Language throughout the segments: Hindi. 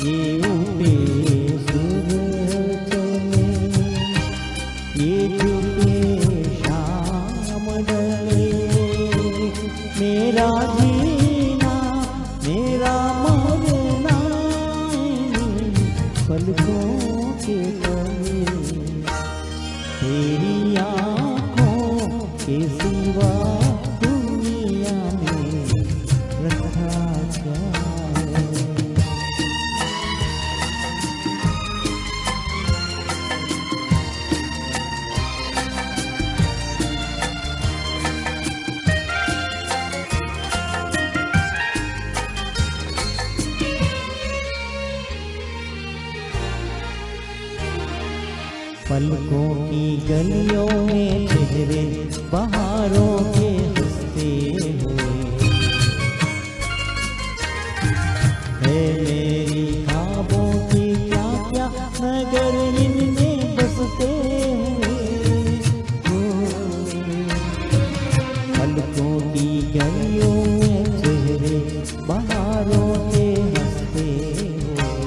ये उठे सूरज चले, ये झुके शाम ढले। मेरा जीना मेरा मरना पलकों के तले, तेरी आँखों के सिवा दुनिया में रखा क्या है। पलकों की गलियों में चेहरे बहारों के हंसते हुए, है मेरी ख्वाबों की क्या क्या नगर इनमें बसते हुए। पलकों की गलियों में चेहरे बहारों के हंसते हुए,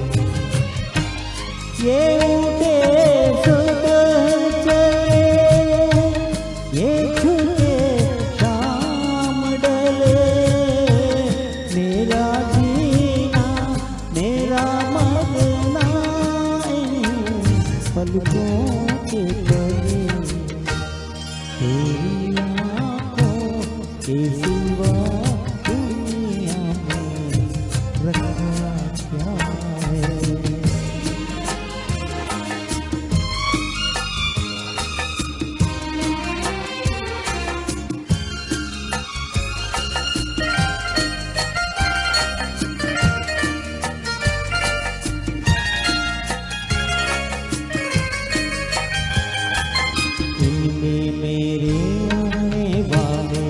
ये उठे पलकों के तले, तेरी आँखों के सिवा दुनिया में रखा क्या है। मेरे आने वाले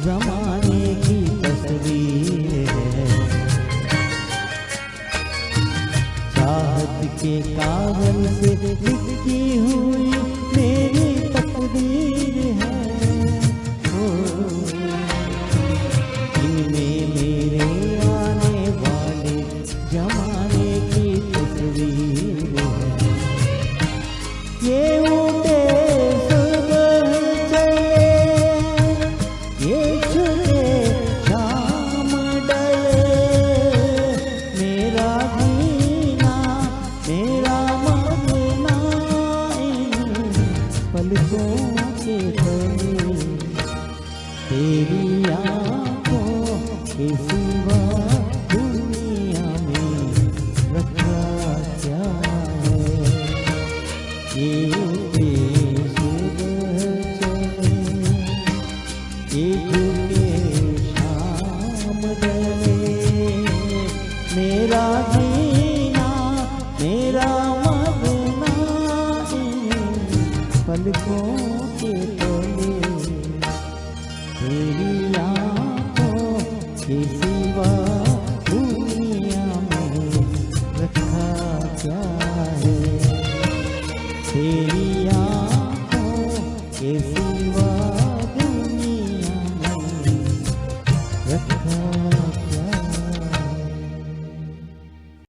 ज़माने की तस्वीर है, चाहत के कागज से लिखी हुई मेरी तकदीर है। इनमें मेरे आने वाले ज़माने की तस्वीर है, ये उठे पलकों के तले, तेरी आँखों के सिवा दुनिया में रखा क्या है। ये उठे सूरज चले, ये झुके शाम ढले। मेरा जीना मेरा मरना पलकों के तले, तेरी आँखों के सिवा दुनिया में रखा क्या है। तेरी आँखों के सिवा दुनिया में रखा